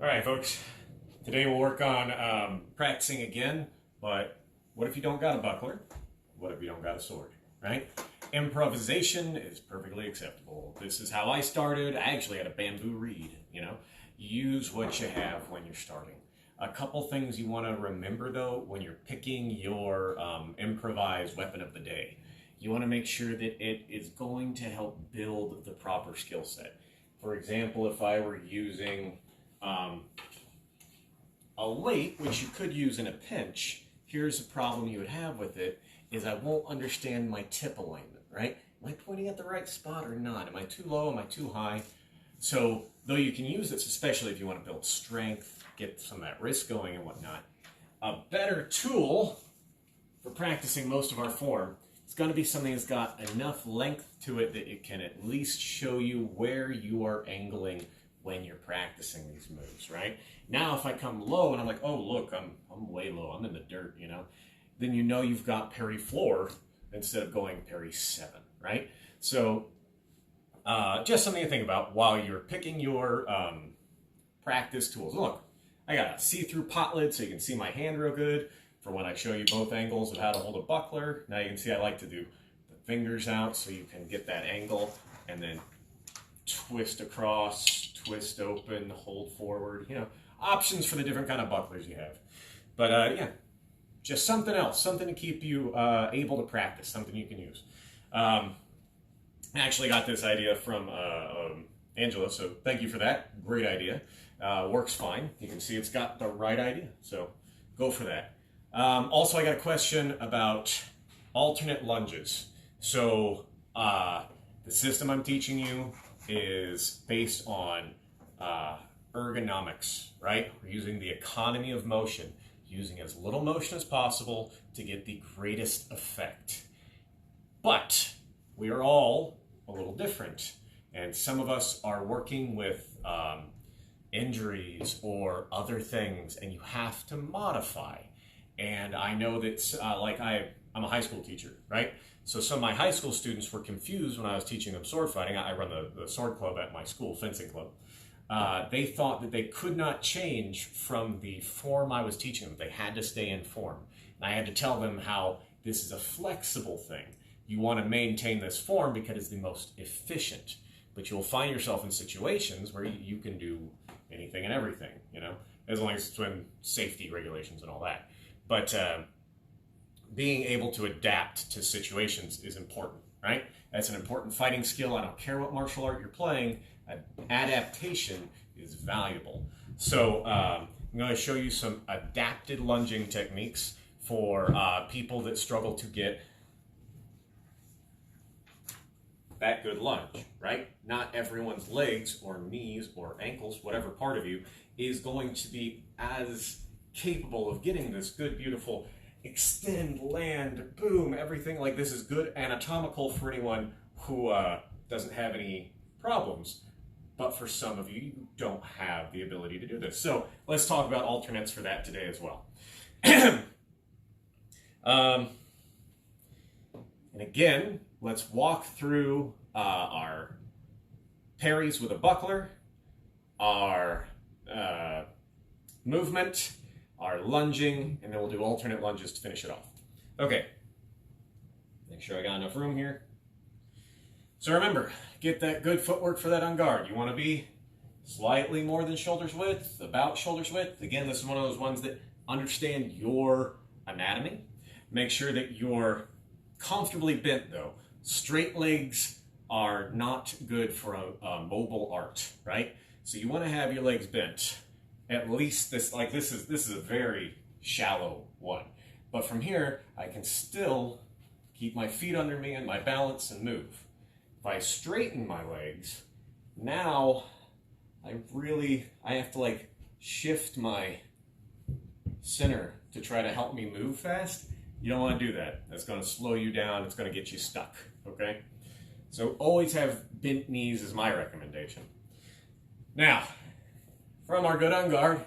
All right, folks. Today we'll work on practicing again, but what if you don't got a buckler? What if you don't got a sword, right? Improvisation is perfectly acceptable. This is how I started. I actually had a bamboo reed, Use what you have when you're starting. A couple things you want to remember, though, when you're picking your improvised weapon of the day. You want to make sure that it is going to help build the proper skill set. For example, if I were using a weight, which you could use in a pinch, here's a problem you would have with it, is I won't understand my tip alignment, right? Am I pointing at the right spot or not? Am I too low? Am I too high? So, though you can use this, especially if you want to build strength, get some of that wrist going and whatnot, a better tool for practicing most of our form is going to be something that's got enough length to it that it can at least show you where you are angling when you're practicing these moves, right? Now, if I come low and I'm like, oh, look, I'm way low, I'm in the dirt, then you've got parry floor instead of going parry 7, right? So, just something to think about while you're picking your practice tools. Look, I got a see-through pot lid so you can see my hand real good for when I show you both angles of how to hold a buckler. Now you can see I like to do the fingers out so you can get that angle and then twist across, twist open, hold forward, options for the different kind of bucklers you have. But yeah, just something else, something to keep you able to practice, something you can use. I actually got this idea from Angela, so thank you for that. Great idea. Works fine. You can see it's got the right idea, so go for that. Also, I got a question about alternate lunges. So the system I'm teaching you is based on ergonomics, right? We're using the economy of motion, using as little motion as possible to get the greatest effect. But we are all a little different, and some of us are working with injuries or other things, and you have to modify. And I know that, I'm a high school teacher, right? So some of my high school students were confused when I was teaching them sword fighting. I run the sword club at my school, fencing club. They thought that they could not change from the form I was teaching them. They had to stay in form. And I had to tell them how this is a flexible thing. You want to maintain this form because it's the most efficient. But you'll find yourself in situations where you can do anything and everything, as long as it's within safety regulations and all that. But being able to adapt to situations is important, right? That's an important fighting skill. I don't care what martial art you're playing, adaptation is valuable. So I'm going to show you some adapted lunging techniques for people that struggle to get that good lunge, right? Not everyone's legs or knees or ankles, whatever part of you, is going to be as capable of getting this good, beautiful extend, land, boom, everything like this is good anatomical for anyone who doesn't have any problems. But for some of you, you don't have the ability to do this. So let's talk about alternates for that today as well. And again, let's walk through our parries with a buckler, our movement, our lunging, and then we'll do alternate lunges to finish it off. Okay, make sure I got enough room here. So remember, get that good footwork for that on guard. You want to be slightly more than shoulders width, about shoulders width. Again, this is one of those ones that understand your anatomy. Make sure that you're comfortably bent though. Straight legs are not good for a mobile art, right? So you want to have your legs bent. At least this is a very shallow one. But from here, I can still keep my feet under me and my balance and move. If I straighten my legs, now I have to shift my center to try to help me move fast. You don't want to do that. That's going to slow you down. It's going to get you stuck, okay? So always have bent knees is my recommendation. Now, from our good on guard,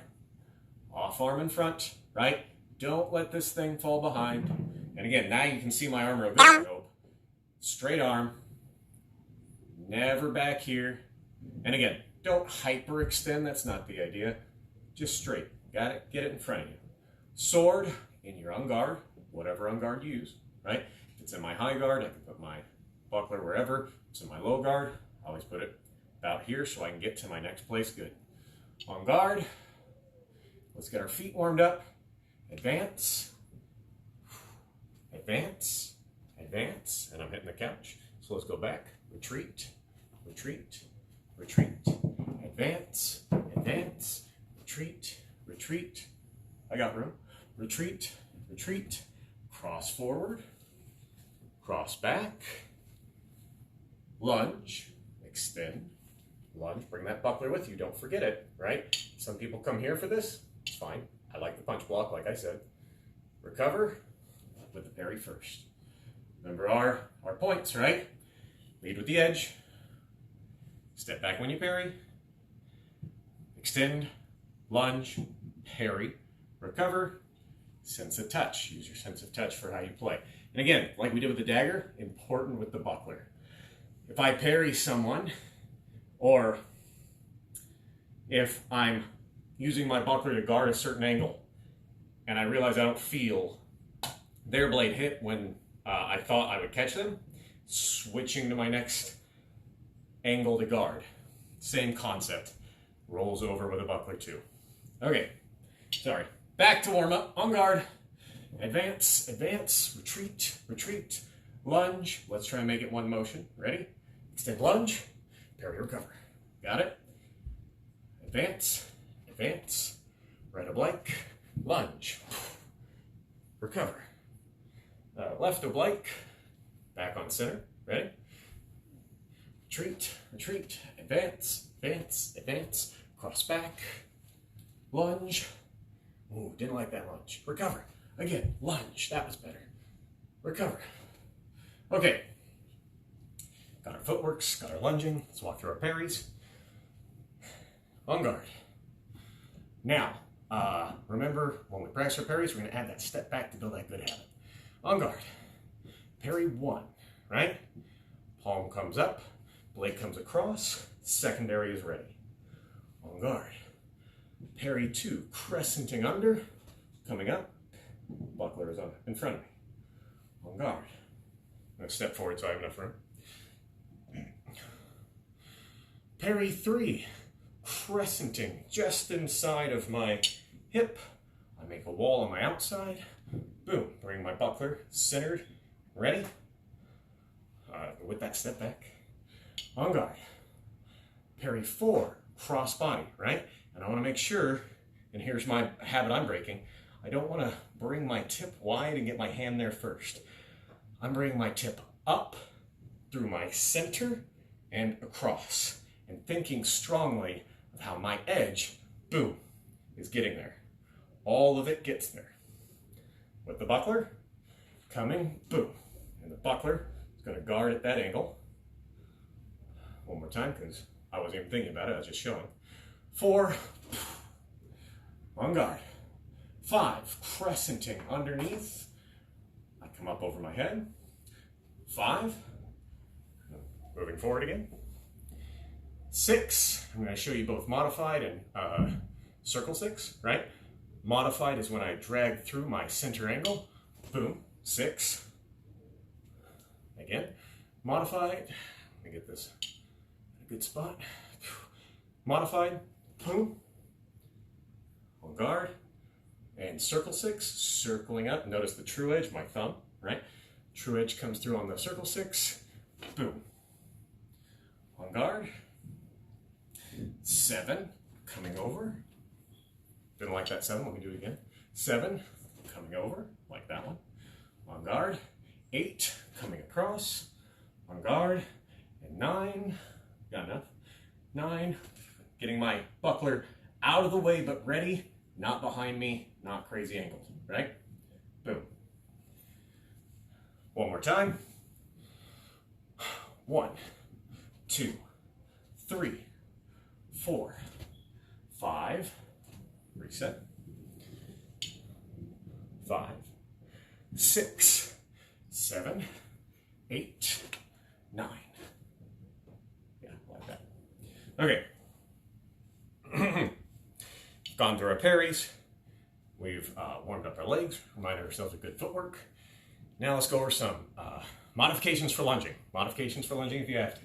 off arm in front, right? Don't let this thing fall behind. And again, now you can see my arm real good, I hope. Straight arm, never back here. And again, don't hyperextend, that's not the idea. just straight. Got it? Get it in front of you. Sword in your on guard, whatever on guard you use, right? If it's in my high guard, I can put my buckler wherever. If it's in my low guard, I always put it about here so I can get to my next place good. On guard, let's get our feet warmed up. Advance, advance, advance, and I'm hitting the couch. So let's go back, retreat, retreat, retreat, advance, advance, retreat, retreat. I got room. Retreat, retreat, cross forward, cross back, lunge, extend, lunge. Bring that buckler with you. Don't forget it, right? Some people come here for this. It's fine. I like the punch block, like I said. Recover with the parry first. Remember our points, right? Lead with the edge. Step back when you parry. Extend, lunge, parry, recover, sense of touch. Use your sense of touch for how you play. And again, like we did with the dagger, important with the buckler. If I parry someone, or if I'm using my buckler to guard a certain angle, and I realize I don't feel their blade hit when I thought I would catch them, switching to my next angle to guard. Same concept. Rolls over with a buckler too. Okay, sorry. Back to warm up. On guard. Advance, advance, retreat, retreat, lunge. Let's try and make it one motion. Ready? Extend, lunge, parry, recover. Got it? Advance, advance, right oblique, lunge, recover. Left oblique, back on center. Ready? Retreat, retreat, advance, advance, advance, cross back, lunge. Ooh, didn't like that lunge. Recover. Again, lunge. That was better. Recover. Okay. Got our footworks, got our lunging. Let's walk through our parries. On guard. Now, remember when we practice our parries, we're going to add that step back to build that good habit. On guard. Parry 1, right? Palm comes up, blade comes across, secondary is ready. On guard. Parry 2, crescenting under, coming up, buckler is in front of me. On guard. I'm going to step forward so I have enough room. Parry 3, crescenting just inside of my hip. I make a wall on my outside. Boom, bring my buckler centered, ready. With that step back. On guard. Parry 4, cross body, right? And I want to make sure, and here's my habit I'm breaking, I don't want to bring my tip wide and get my hand there first. I'm bringing my tip up through my center and across, and thinking strongly of how my edge, boom, is getting there. All of it gets there. With the buckler, coming, boom. And the buckler is going to guard at that angle. One more time, because I wasn't even thinking about it, I was just showing. 4, on guard. 5, crescenting underneath. I come up over my head. 5, moving forward again. 6, I'm going to show you both modified and circle 6, right? Modified is when I drag through my center angle. Boom, 6. Again, modified. Let me get this in a good spot. Modified, boom. On guard. And circle 6, circling up. Notice the true edge, my thumb, right? True edge comes through on the circle 6. Boom. On guard. 7, coming over. Didn't like that 7, let me do it again. 7, coming over, like that one. On guard. 8, coming across. On guard. And 9, got enough. 9, getting my buckler out of the way but ready, not behind me, not crazy angles, right? Boom. One more time. 1, 2, 3, 4, 5, reset, 5, 6, 7, 8, 9. Yeah, like that. Okay. gone through our parries. We've warmed up our legs, reminded ourselves of good footwork. Now let's go over some modifications for lunging. Modifications for lunging if you have to.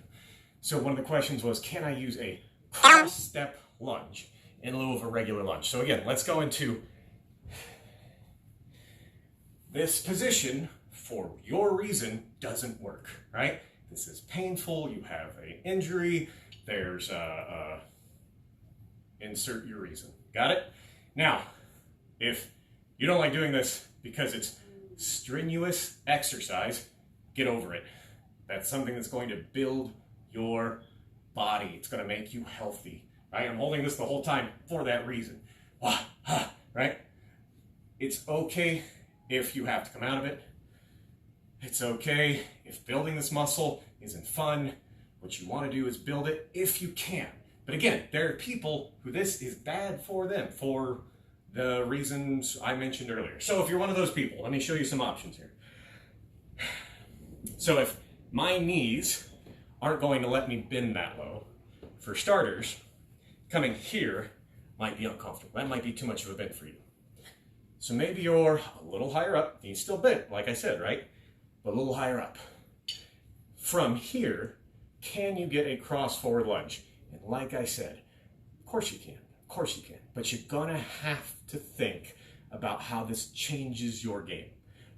So one of the questions was, can I use a cross-step lunge in lieu of a regular lunge? So again, let's go into this position for your reason doesn't work, right? This is painful, you have an injury, there's insert your reason. Got it? Now, if you don't like doing this because it's strenuous exercise, get over it. That's something that's going to build your body. It's going to make you healthy, right? I'm holding this the whole time for that reason. Right? It's okay if you have to come out of it. It's okay if building this muscle isn't fun. What you want to do is build it if you can. But again, there are people who this is bad for them for the reasons I mentioned earlier. So if you're one of those people, let me show you some options here. So if my knees aren't going to let me bend that low, for starters, coming here might be uncomfortable. That might be too much of a bend for you. So maybe you're a little higher up. Knees still bent, like I said, right? But a little higher up. From here, can you get a cross forward lunge? And like I said, of course you can. Of course you can. But you're gonna have to think about how this changes your game.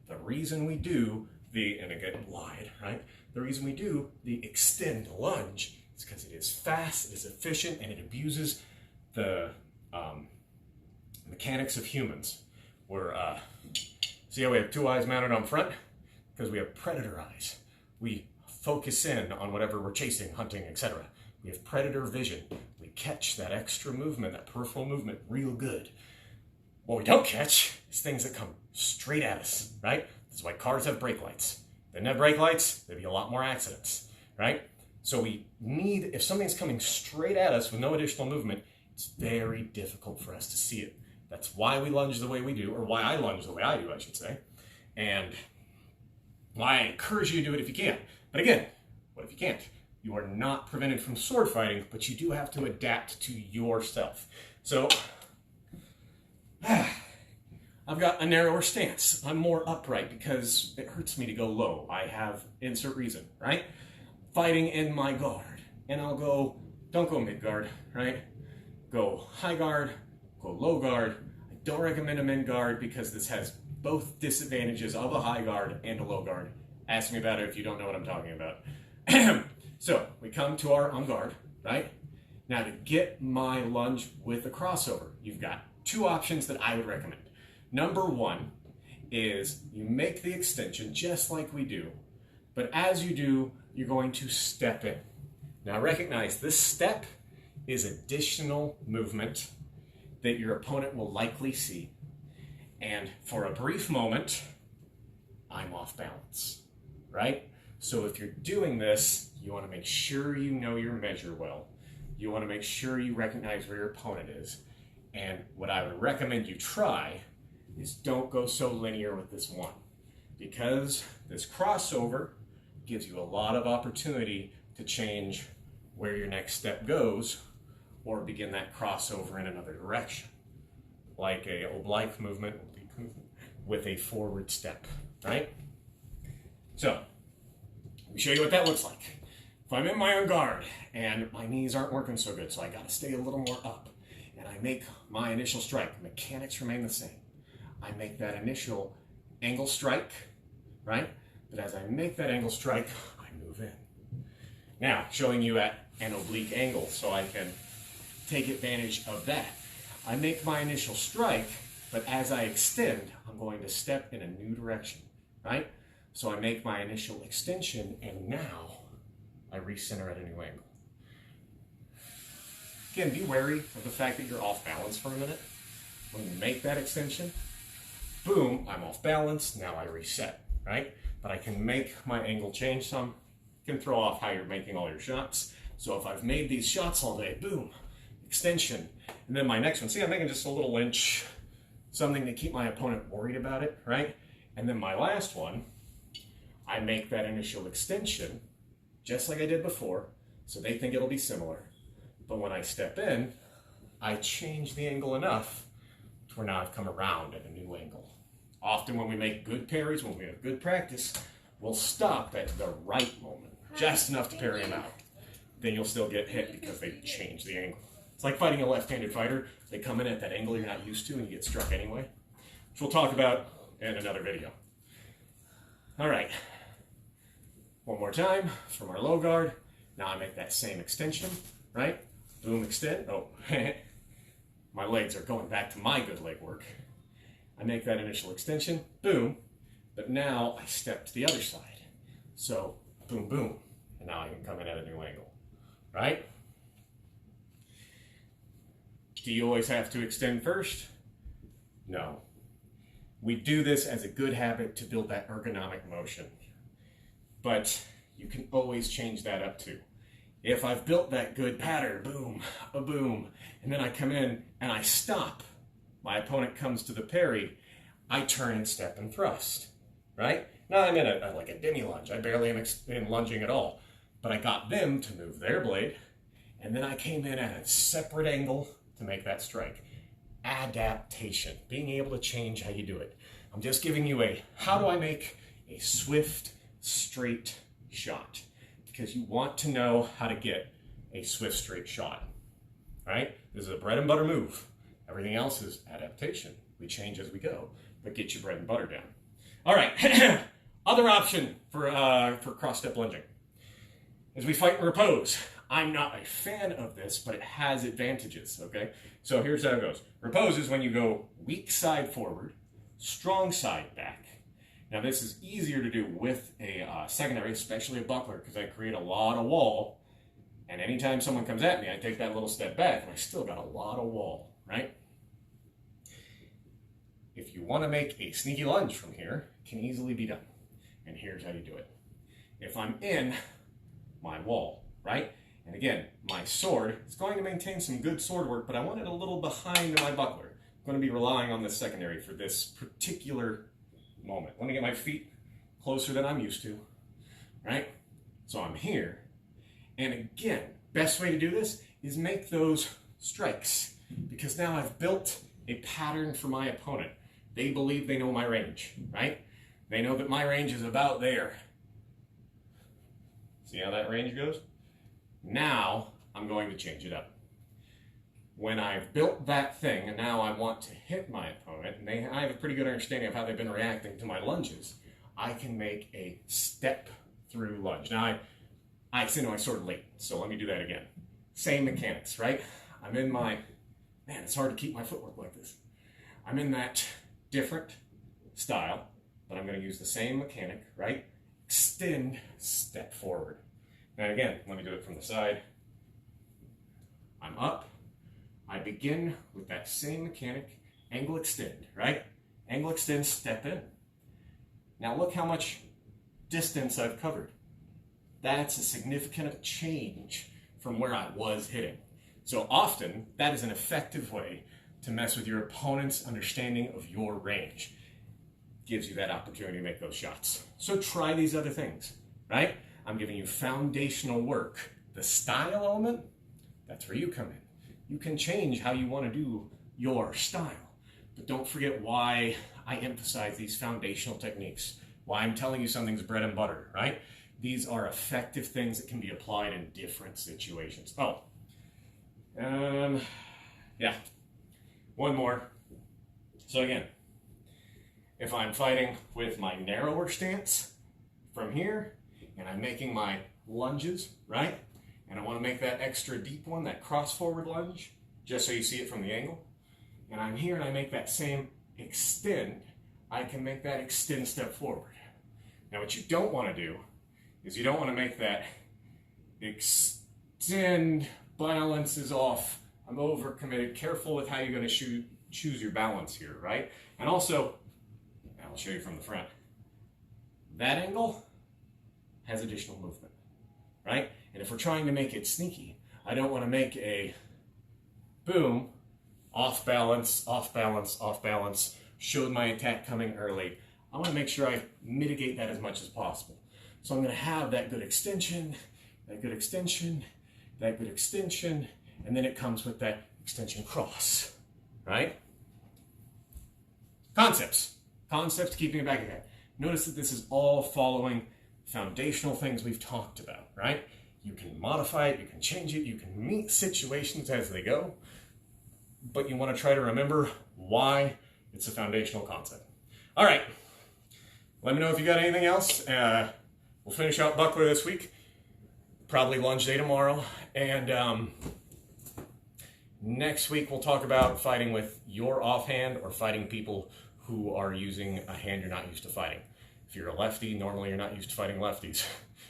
The reason we do and again, wide, right? The reason we do the extend lunge is because it is fast, it is efficient, and it abuses the mechanics of humans. See how we have two eyes mounted on front? Because we have predator eyes. We focus in on whatever we're chasing, hunting, etc. We have predator vision. We catch that extra movement, that peripheral movement real good. What we don't catch is things that come straight at us, right? This is why cars have brake lights. If they didn't have brake lights, there'd be a lot more accidents, right? So we need, if something's coming straight at us with no additional movement, it's very difficult for us to see it. That's why we lunge the way we do, or why I lunge the way I do, I should say. And why I encourage you to do it if you can. But again, what if you can't? You are not prevented from sword fighting, but you do have to adapt to yourself. So, I've got a narrower stance. I'm more upright because it hurts me to go low. I have insert reason, right? Fighting in my guard. And I'll go, don't go mid guard, right? Go high guard, go low guard. I don't recommend a mid guard because this has both disadvantages of a high guard and a low guard. Ask me about it if you don't know what I'm talking about. So we come to our on guard, right? Now to get my lunge with a crossover, you've got two options that I would recommend. Number one is you make the extension just like we do, but as you do, you're going to step in. Now recognize this step is additional movement that your opponent will likely see. And for a brief moment, I'm off balance, right? So if you're doing this, you want to make sure you know your measure well. You want to make sure you recognize where your opponent is. And what I would recommend you try is don't go so linear with this one, because this crossover gives you a lot of opportunity to change where your next step goes or begin that crossover in another direction, like a oblique movement with a forward step, right? So, let me show you what that looks like. If I'm in my own guard and my knees aren't working so good, so I gotta stay a little more up, and I make my initial strike, mechanics remain the same. I make that initial angle strike, right? But as I make that angle strike, I move in. Now, showing you at an oblique angle so I can take advantage of that. I make my initial strike, but as I extend, I'm going to step in a new direction, right? So I make my initial extension, and now I recenter at a new angle. Again, be wary of the fact that you're off balance for a minute. When you make that extension, boom, I'm off balance, now I reset, right? But I can make my angle change some. You can throw off how you're making all your shots. So if I've made these shots all day, boom, extension. And then my next one, see, I'm making just a little inch, something to keep my opponent worried about it, right? And then my last one, I make that initial extension, just like I did before, so they think it'll be similar. But when I step in, I change the angle enough to where now I've come around at a new angle. Often when we make good parries, when we have good practice, we'll stop at the right moment, just enough to parry them out. Then you'll still get hit because they change the angle. It's like fighting a left-handed fighter. They come in at that angle you're not used to and you get struck anyway, which we'll talk about in another video. All right, one more time from our low guard. Now I make that same extension, right? Boom, extend. Oh, my legs are going back to my good leg work. I make that initial extension, boom, but now I step to the other side. So, boom, boom, and now I can come in at a new angle, right? Do you always have to extend first? No. We do this as a good habit to build that ergonomic motion, but you can always change that up too. If I've built that good pattern, boom, a boom, and then I come in and I stop, my opponent comes to the parry, I turn and step and thrust, right? Now I'm in like a demi-lunge. I barely am in lunging at all, but I got them to move their blade, and then I came in at a separate angle to make that strike. Adaptation, being able to change how you do it. I'm just giving you how do I make a swift, straight shot? Because you want to know how to get a swift, straight shot, right? This is a bread and butter move. Everything else is adaptation. We change as we go, but get your bread and butter down. All right, other option for cross-step lunging is we fight in repose. I'm not a fan of this, but it has advantages, okay? So here's how it goes. Repose is when you go weak side forward, strong side back. Now this is easier to do with a secondary, especially a buckler, because I create a lot of wall, and anytime someone comes at me, I take that little step back, and I still got a lot of wall, right? If you want to make a sneaky lunge from here, it can easily be done. And here's how you do it. If I'm in my wall, right? And again, my sword is going to maintain some good sword work, but I want it a little behind my buckler. I'm going to be relying on this secondary for this particular moment. Let me get my feet closer than I'm used to, right? So I'm here. And again, best way to do this is make those strikes, because now I've built a pattern for my opponent. They believe they know my range, right? They know that my range is about there. See how that range goes? Now I'm going to change it up. When I've built that thing and now I want to hit my opponent, and I have a pretty good understanding of how they've been reacting to my lunges, I can make a step through lunge. Now I extended my sword late, so let me do that again. Same mechanics, right? I'm in my, man, it's hard to keep my footwork like this. I'm in that different style, but I'm going to use the same mechanic, right? Extend, step forward. Now again, let me do it from the side. I'm up. I begin with that same mechanic, angle extend, right? Angle extend, step in. Now look how much distance I've covered. That's a significant change from where I was hitting. So often, that is an effective way to mess with your opponent's understanding of your range. Gives you that opportunity to make those shots. So try these other things, right? I'm giving you foundational work. The style element, that's where you come in. You can change how you want to do your style, but don't forget why I emphasize these foundational techniques, why I'm telling you something's bread and butter, right? These are effective things that can be applied in different situations. Oh, yeah, one more. So again, if I'm fighting with my narrower stance from here, and I'm making my lunges, right? And I want to make that extra deep one, that cross forward lunge, just so you see it from the angle. And I'm here and I make that same extend. I can make that extend step forward. Now what you don't want to do is you don't want to make that extend, balance is off. I'm overcommitted. Careful with how you're going to choose your balance here, right? And also, I'll show you from the front. That angle has additional movement, right? And if we're trying to make it sneaky, I don't want to make a boom, off balance, off balance, off balance, showed my attack coming early. I want to make sure I mitigate that as much as possible. So I'm going to have that good extension, that good extension, that good extension, and then it comes with that extension cross, right? Concepts keeping it back ahead. Notice that this is all following foundational things we've talked about, right? You can modify it, you can change it, you can meet situations as they go, but you want to try to remember why it's a foundational concept. All right, let me know if you got anything else. We'll finish out Buckler this week, probably lunge day tomorrow, and next week we'll talk about fighting with your offhand or fighting people who are using a hand you're not used to fighting. If you're a lefty, normally you're not used to fighting lefties.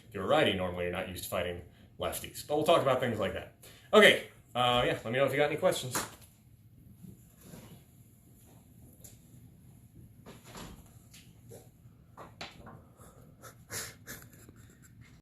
If you're a righty, normally you're not used to fighting lefties. But we'll talk about things like that. Okay, yeah, let me know if you got any questions.